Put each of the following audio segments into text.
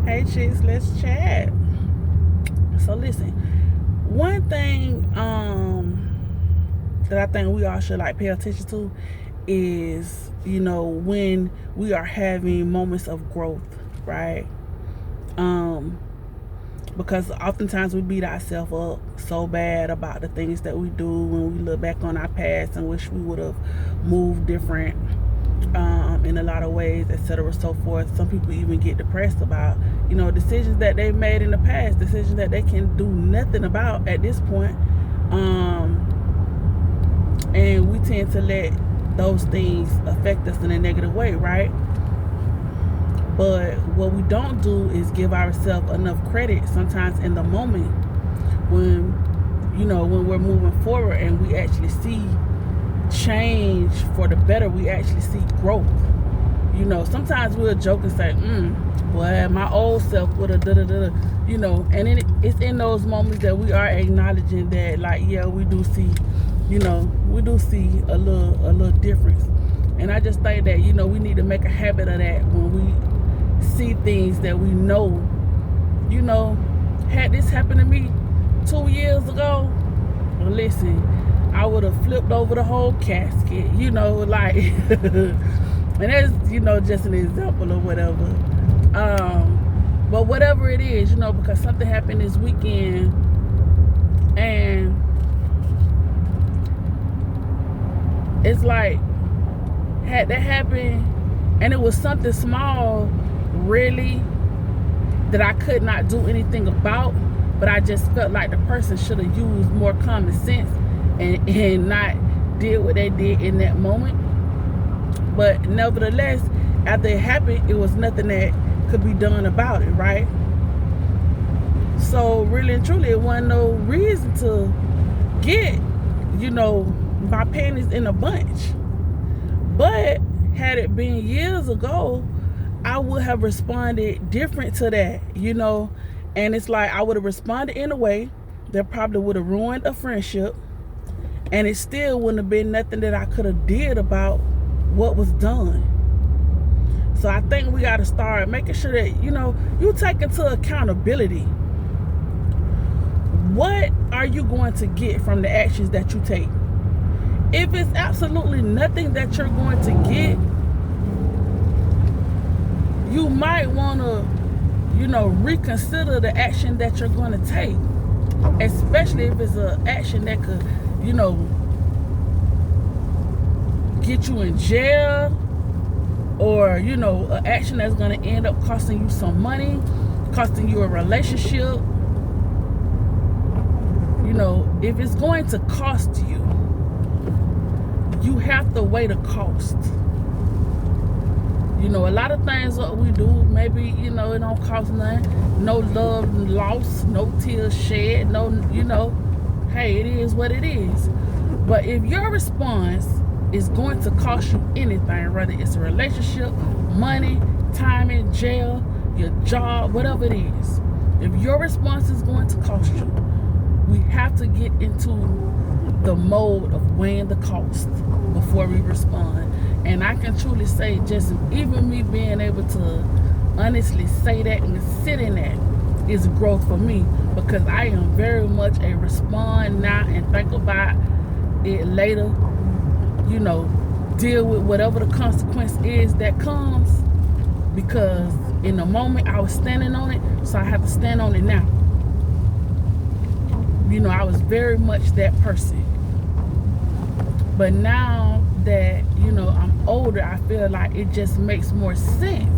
Hey chicks, let's chat. So listen, one thing that I think we all should like pay attention to is, when we are having moments of growth, right? Um because oftentimes we beat ourselves up so bad about the things that we do when we look back on our past and wish we would have moved different, in a lot of ways, etc., so forth. Some people even get depressed about, decisions that they've made in the past, decisions that they can do nothing about at this point. And we tend to let those things affect us in a negative way, right? But what we don't do is give ourselves enough credit sometimes in the moment when, when we're moving forward and we actually see change for the better, we actually see growth. Sometimes we'll joke and say, well, my old self would have da-da-da-da, and it's in those moments that we are acknowledging that, like, yeah, we do see, we do see a little difference. And I just think that, we need to make a habit of that when we see things that we know, had this happened to me 2 years ago, well, listen, I would have flipped over the whole casket, like, and that's, just an example or whatever. But whatever it is, because something happened this weekend and it's like, had that happened and it was something small, really, that I could not do anything about, but I just felt like the person should have used more common sense and not did what they did in that moment. But nevertheless, after it happened, it was nothing that could be done about it, right? So really and truly, it wasn't no reason to get, my panties in a bunch. But had it been years ago, I would have responded different to that, and it's like I would have responded in a way that probably would have ruined a friendship, and it still wouldn't have been nothing that I could have did about what was done. So I think we got to start making sure that, you take into accountability. What are you going to get from the actions that you take? If it's absolutely nothing that you're going to get, you might want to, reconsider the action that you're going to take, especially if it's an action that could, get you in jail, or, an action that's going to end up costing you some money, costing you a relationship. If it's going to cost you, you have to weigh the cost. A lot of things what we do, maybe, it don't cost nothing. No love lost, no tears shed, no, hey, it is what it is. But if your response is going to cost you anything, whether it's a relationship, money, time in jail, your job, whatever it is, if your response is going to cost you, we have to get into the mode of weighing the cost before we respond. And I can truly say, just even me being able to honestly say that and sit in that is growth for me, because I am very much a respond now and think about it later, deal with whatever the consequence is that comes, because in the moment I was standing on it, so I have to stand on it now. I was very much that person. But now that, I'm older, I feel like it just makes more sense.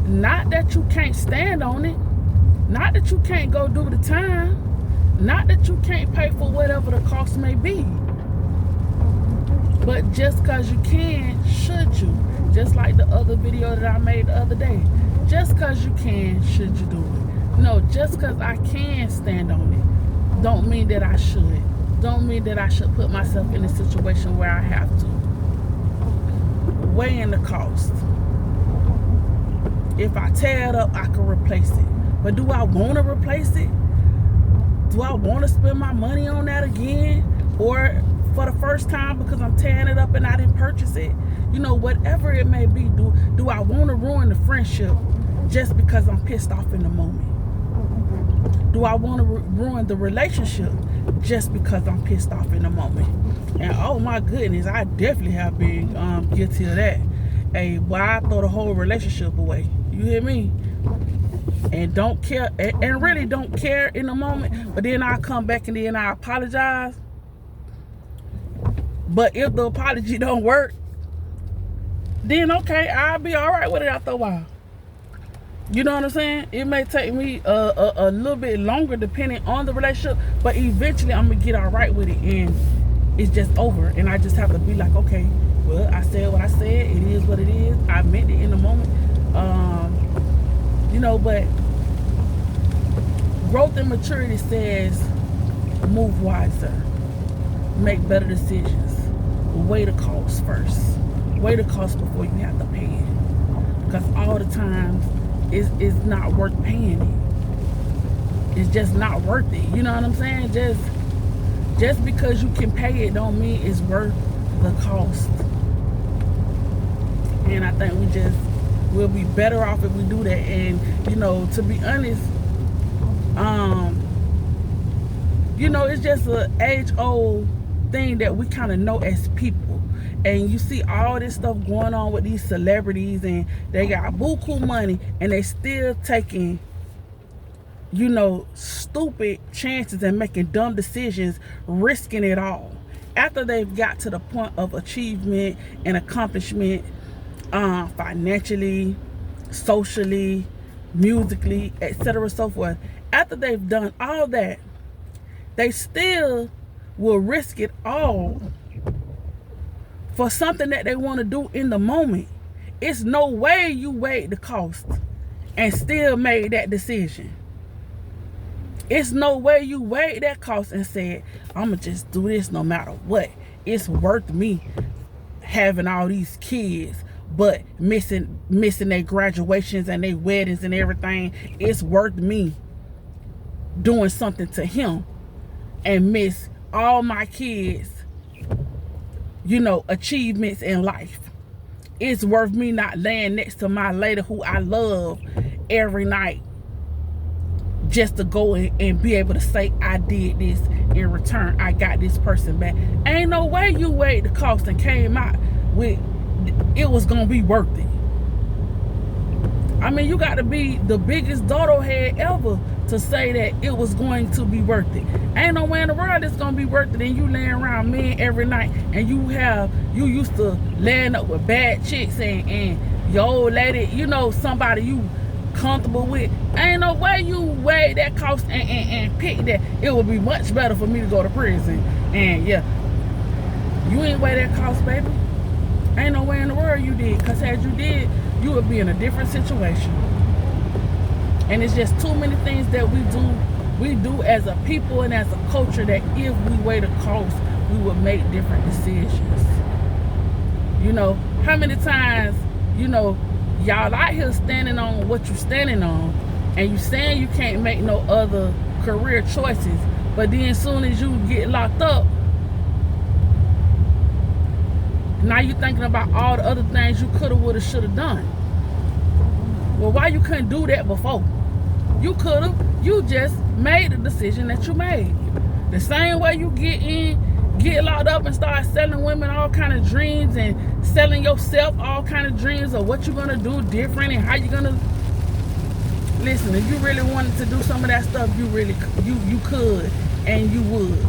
Not that you can't stand on it. Not that you can't go do the time. Not that you can't pay for whatever the cost may be. But just because you can, should you? Just like the other video that I made the other day. Just because you can, should you do it? No, just because I can stand on it, don't mean that I should. Don't mean that I should put myself in a situation where I have to. Weighing the cost. If I tear it up, I can replace it. But do I want to replace it? Do I want to spend my money on that again? Or for the first time because I'm tearing it up and I didn't purchase it? Whatever it may be, do I want to ruin the friendship just because I'm pissed off in the moment? Do I want to ruin the relationship just because I'm pissed off in the moment? And oh my goodness, I definitely have been guilty of that. Hey, why I throw the whole relationship away? You hear me? And don't care, and really don't care in the moment. But then I come back and then I apologize. But if the apology don't work, then okay, I'll be all right with it after a while. You know what I'm saying? It may take me a little bit longer depending on the relationship, but eventually I'm gonna get all right with it, and it's just over. And I just have to be like, okay, well, I said what I said. It is what it is. I meant it in the moment. You know, but growth and maturity says move wiser, make better decisions, weigh the cost first. Weigh the cost before you have to pay it. Because all the times it's not worth paying it. It's just not worth it. You know what I'm saying? Just because you can pay it don't mean it's worth the cost. And I think we'll be better off if we do that. And you know, to be honest, you know, it's just an age-old thing that we kind of know as people. And you see all this stuff going on with these celebrities, and they got buku money, and they still taking, you know, stupid chances and making dumb decisions, risking it all. After they've got to the point of achievement and accomplishment, financially, socially, musically, etc., so forth. After they've done all that, they still will risk it all for something that they want to do in the moment. It's no way you weighed the cost and still made that decision. It's no way you weighed that cost and said, I'm going to just do this no matter what. It's worth me having all these kids, but missing their graduations and their weddings and everything. It's worth me doing something to him and miss all my kids, you know, achievements in life. It's worth me not laying next to my lady who I love every night just to go and be able to say I did this in return. I got this person back. Ain't no way you weighed the cost and came out with it was gonna be worth it. I mean, you got to be the biggest dodo head ever to say that it was going to be worth it. Ain't no way in the world it's gonna be worth it. And you laying around men every night, and you used to laying up with bad chicks and your old lady, you know, somebody you comfortable with. Ain't no way you weigh that cost and pick that it would be much better for me to go to prison. And yeah, you ain't weigh that cost, baby. Ain't no way in the world you did, because had you did, you would be in a different situation. And it's just too many things that we do as a people and as a culture that if we weigh the cost, we would make different decisions. You know, how many times, you know, y'all out here standing on what you standing on, and you saying you can't make no other career choices, but then as soon as you get locked up, now you thinking about all the other things you coulda, woulda, shoulda done. Well, why you couldn't do that before? You coulda. You just made the decision that you made. The same way you get locked up and start selling women all kind of dreams and selling yourself all kind of dreams of what you're gonna do different and how you're gonna. Listen, if you really wanted to do some of that stuff, you could and you would.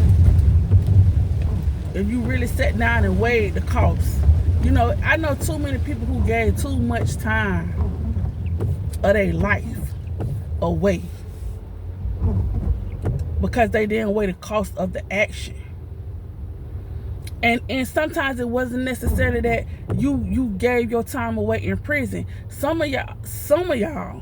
If you really sat down and weighed the cost. You know, I know too many people who gave too much time of their life away because they didn't weigh the cost of the action. And sometimes it wasn't necessarily that you gave your time away in prison. Some of y'all,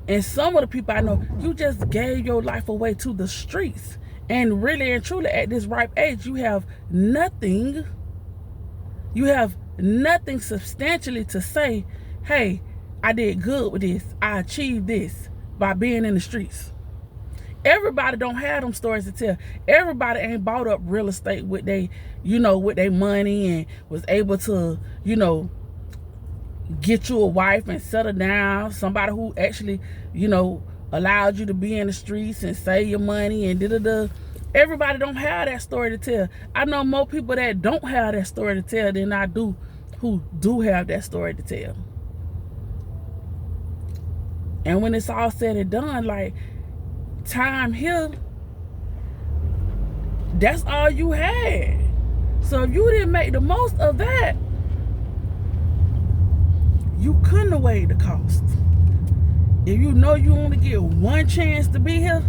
and some of the people I know, you just gave your life away to the streets. And really and truly, at this ripe age, you have nothing substantially to say, hey, I did good with this. I achieved this by being in the streets. Everybody don't have them stories to tell. Everybody ain't bought up real estate with their money and was able to, get you a wife and settle down, somebody who actually, you know, allowed you to be in the streets and save your money and da-da-da. Everybody don't have that story to tell. I know more people that don't have that story to tell than I do who do have that story to tell. And when it's all said and done, like, time here, that's all you had. So if you didn't make the most of that, you couldn't have weighed the cost. If you know you only get one chance to be here,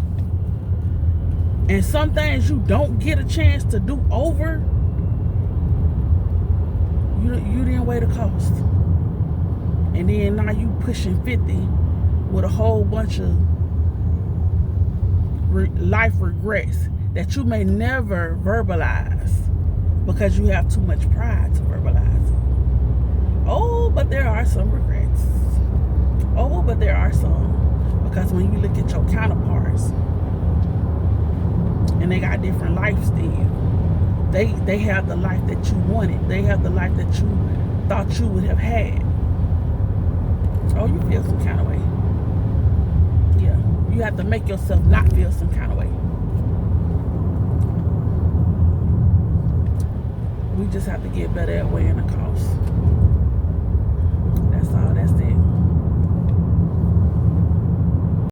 and some things you don't get a chance to do over, you didn't weigh the cost. And then now you pushing 50 with a whole bunch of life regrets that you may never verbalize because you have too much pride to verbalize it. Oh, but there are some regrets. Oh, but there are some. Because when you look at your counterparts and they got different lifestyles, they have the life that you wanted. They have the life that you thought you would have had. Oh, you feel some kind of way. Yeah, you have to make yourself not feel some kind of way. We just have to get better at weighing the cost.